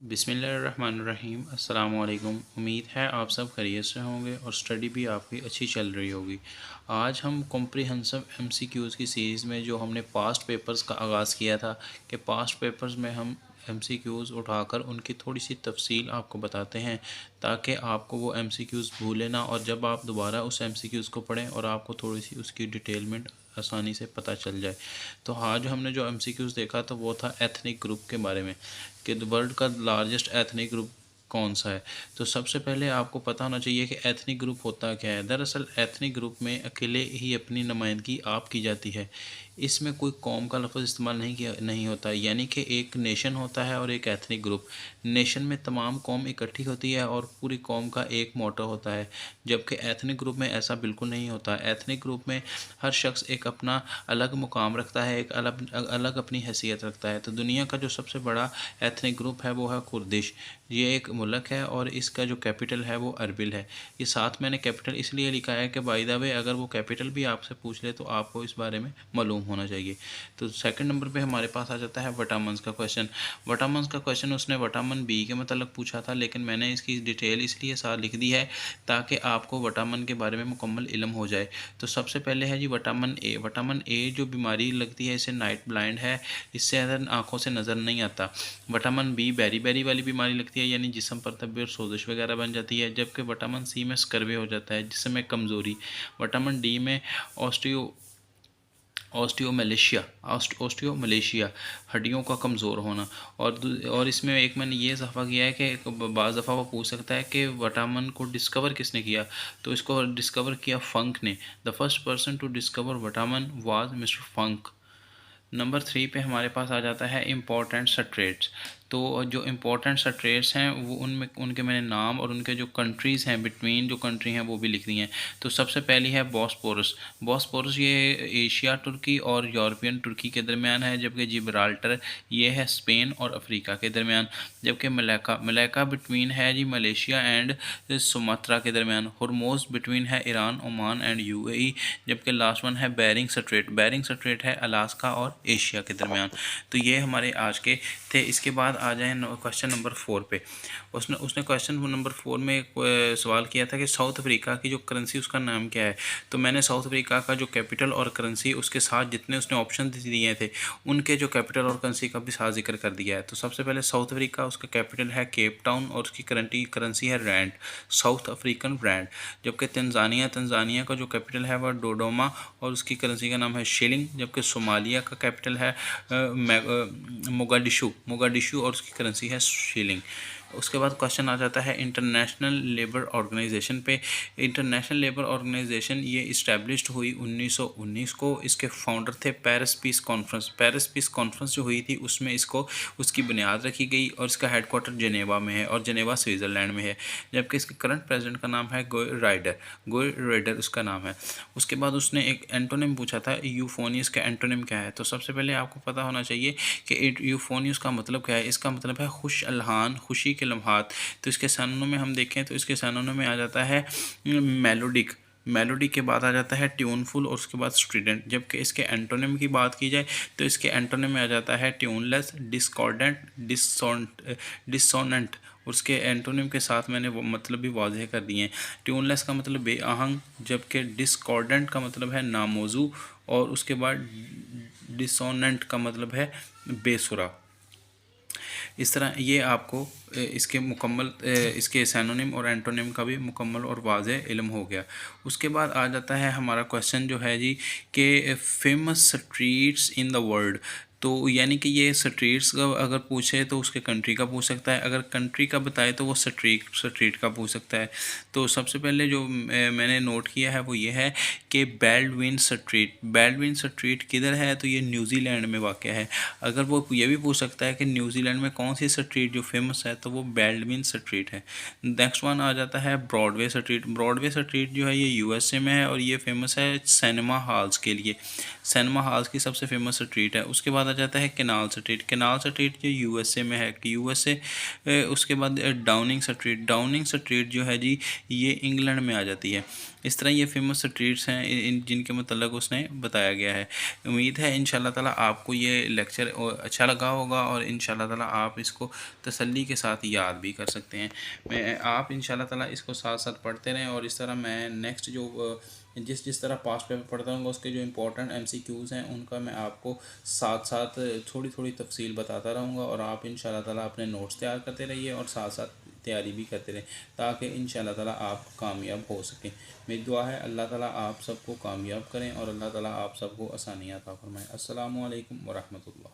बिस्मिल्लाहिर्रहमानिर्रहीम। अस्सलाम वालेकुम। उम्मीद है आप सब खैरियत से होंगे और स्टडी भी आपकी अच्छी चल रही होगी। आज हम कॉम्प्रिहेंसिव एमसीक्यूज़ की सीरीज़ में जो हमने पास्ट पेपर्स का आगाज़ किया था कि पास्ट पेपर्स में हम एमसीक्यूज़ उठाकर उनकी थोड़ी सी तफसील आपको बताते हैं ताकि आपको वो एमसीक्यूज़ भूलें ना, और जब आप दोबारा उस एमसीक्यूज़ को पढ़ें और आपको थोड़ी सी उसकी डिटेलमेंट आसानी से पता चल जाए। तो आज हमने जो एमसीक्यूज़ देखा तो वो था एथनिक ग्रुप के बारे में कि वर्ल्ड का लार्जेस्ट एथनिक ग्रुप कौन सा है। तो सबसे पहले आपको पता होना चाहिए कि एथनिक ग्रुप होता क्या है। दरअसल एथनिक ग्रुप में अकेले ही अपनी नुमाइंदगी आप की जाती है। इसमें कोई कौम का लफ्ज़ इस्तेमाल नहीं होता, यानी कि एक नेशन होता है और एक एथनिक ग्रुप। नेशन में तमाम कौम इकट्ठी होती है और पूरी कौम का एक मोटो होता है, जबकि एथनिक ग्रुप में ऐसा बिल्कुल नहीं होता। एथनिक ग्रुप में हर शख्स एक अपना अलग मुकाम रखता है, एक अलग अलग अपनी हैसियत रखता है। तो दुनिया का जो सबसे बड़ा एथनिक ग्रुप है वो है कुर्दिश। ये एक मुल्क है और इसका जो कैपिटल है वो अरबिल है। ये साथ मैंने कैपिटल इसलिए लिखा है कि बाय द वे अगर वो कैपिटल भी आपसे पूछ ले तो आपको इस बारे में मालूम होना चाहिए। तो सेकंड नंबर पे हमारे पास आ जाता है विटामिन्स का क्वेश्चन। विटामिन्स का क्वेश्चन उसने विटामिन बी के मतलब पूछा था, लेकिन मैंने इसकी डिटेल इसलिए साथ लिख दी है ताकि आपको विटामिन के बारे में मुकम्मल इल्म हो जाए। तो सबसे पहले है जी विटामिन ए। विटामिन ए जो बीमारी लगती है इसे नाइट ब्लाइंड है, इससे अंदर आँखों से नज़र नहीं आता। विटामिन बी बेरी बेरी वाली बीमारी लगती है, यानी जिस्म पर तब और सोजिश वगैरह बन जाती है। जबकि विटामिन सी में स्कर्वे हो जाता है जिसमें कमज़ोरी। विटामिन डी में ऑस्टियोमलेशिया हड्डियों का कमज़ोर होना। और इसमें एक मैंने ये इजाफा किया है कि बाज़ दफ़ा वो पूछ सकता है कि विटामिन को डिस्कवर किसने किया। तो इसको डिस्कवर किया फंक ने। The first person to discover vitamin was mister Funk. Number 3 पे हमारे पास आ जाता है इम्पोर्टेंट स्ट्रेट्स। तो जो इम्पोर्टेंट स्ट्रेट्स हैं वो उनमें उनके मैंने नाम और उनके जो कंट्रीज़ हैं, बिटवीन जो कंट्री हैं वो भी लिख दी हैं। तो सबसे पहली है बॉस्पोरस। बॉस्पोरस ये एशिया तुर्की और यूरोपियन तुर्की के दरमियान है, जबकि जिब्राल्टर ये है स्पेन और अफ्रीका के दरमियान। जबकि मलाका बिटवीन है जी मलेशिया एंड सुमात्रा के दरमियान। हुर्मुज़ बिटवीन है ईरान, ओमान एंड यूएई। जबकि लास्ट वन है बेरिंग स्ट्रेट। बेरिंग स्ट्रेट है अलास्का और एशिया के दरमियान। तो ये हमारे आज के थे। इसके बाद आ जाए क्वेश्चन नंबर 4 पे। उसने उसने क्वेश्चन नंबर 4 में एक सवाल किया था कि साउथ अफ्रीका की जो करेंसी उसका नाम क्या है। तो मैंने साउथ अफ्रीका का जो कैपिटल और करेंसी उसके साथ जितने उसने ऑप्शन दिए थे उनके जो कैपिटल और करेंसी का भी साथ जिक्र कर दिया है। तो सबसे पहले साउथ अफ्रीका, उसका कैपिटल है केप टाउन और उसकी करेंसी है रैंड, साउथ अफ्रीकन रैंड। जबकि तंजानिया का जो कैपिटल है वह डोडोमा और उसकी करेंसी का नाम है शिलिंग। जबकि सोमालिया का कैपिटल है मोगाडिशु और उसकी करेंसी है शिलिंग। उसके बाद क्वेश्चन आ जाता है इंटरनेशनल लेबर ऑर्गेनाइजेशन पे। इंटरनेशनल लेबर ऑर्गेनाइजेशन ये इस्टेब्लिश्ड हुई 1919 को। इसके फाउंडर थे Paris peace conference. Paris peace conference जो हुई थी उसमें इसको उसकी बुनियाद रखी गई और इसका हेडक्वार्टर जेनेवा में है और जेनेवा स्विट्ज़रलैंड में है। जबकि इसके करंट प्रेसिडेंट का नाम है गोय राइडर उसका नाम है। उसके बाद उसने एक एंटोनिम पूछा था यूफोनियस का एंटोनिम क्या है। तो सबसे पहले आपको पता होना चाहिए कि यूफोनियस का मतलब क्या है। इसका मतलब है खुश अलहान, खुशी के लम्हात। तो इसके सैनोनिम में हम देखें तो इसके सैनोनिम में आ जाता है मेलोडी के बाद आ जाता है ट्यूनफुल और उसके बाद स्ट्रीडेंट। जबकि इसके एंटोनिम की बात की जाए तो इसके एंटोनिम में आ जाता है ट्यूनलेस, डिस्कॉर्डेंट, डिसोनेंट। उसके एंटोनिम के साथ मैंने वो मतलब भी वाज़ेह कर दिए हैं। ट्यूनलेस का मतलब बेआहंग, जबकि डिस्कॉर्डेंट का मतलब है नामौजू और उसके बाद डिसोनेंट का मतलब है बेसुरा। इस तरह ये आपको इसके मुकम्मल इसके सैनोनिम और एंटोनिम का भी मुकम्मल और वाज़ेह इल्म हो गया। उसके बाद आ जाता है हमारा क्वेश्चन जो है जी कि famous streets in the world. तो यानी कि ये स्ट्रीट्स का अगर पूछे तो उसके कंट्री का पूछ सकता है, अगर कंट्री का बताए तो वो स्ट्रीट का पूछ सकता है। तो सबसे पहले जो मैंने नोट किया है वो ये है कि बेल्डविन स्ट्रीट किधर है। तो ये न्यूजीलैंड में वाक़ है। अगर वो ये भी पूछ सकता है कि न्यूजीलैंड में कौन सी स्ट्रीट जो फेमस है तो वो बेल्डविन स्ट्रीट है। नेक्स्ट वन आ जाता है ब्रॉडवे स्ट्रीट। ब्रॉडवे स्ट्रीट जो है ये यूएसए में है और ये फेमस है सिनेमा हॉल्स के लिए। सिनेमा हॉल्स की सबसे फेमस स्ट्रीट है। उसके बाद आ जाता है कैनाल स्ट्रीट। कैनाल स्ट्रीट जो यूएसए में है, कि यूएसए। उसके बाद डाउनिंग स्ट्रीट। डाउनिंग स्ट्रीट जो है जी, ये इंग्लैंड में आ जाती है। इस तरह ये फेमस स्ट्रीट्स हैं जिनके मतलब उसने बताया गया है। उम्मीद है इंशाल्लाह ताला आपको ये लेक्चर अच्छा लगा होगा और इंशाल्लाह ताला आप इसको तसल्ली के साथ याद भी कर सकते हैं। आप इंशाल्लाह ताला इसको साथ साथ पढ़ते रहें और इस तरह मैं नेक्स्ट जो जिस तरह पास्ट पेपर पढ़ता हूँ उसके जो इंपॉर्टेंट एमसीक्यूज़ हैं उनका मैं आपको साथ साथ थोड़ी थोड़ी तफसील बताता रहूँगा और आप इंशाल्लाह ताला अपने नोट्स तैयार करते रहिए और साथ साथ तैयारी भी करते रहें ताकि इंशाल्लाह ताला आप कामयाब हो सकें। मेरी दुआ है अल्लाह ताला आप सबको कामयाब करें और अल्लाह ताला आप सबको आसानियाँ अता फरमाएं। अस्सलामु अलैकुम व रहमतुल्लाह।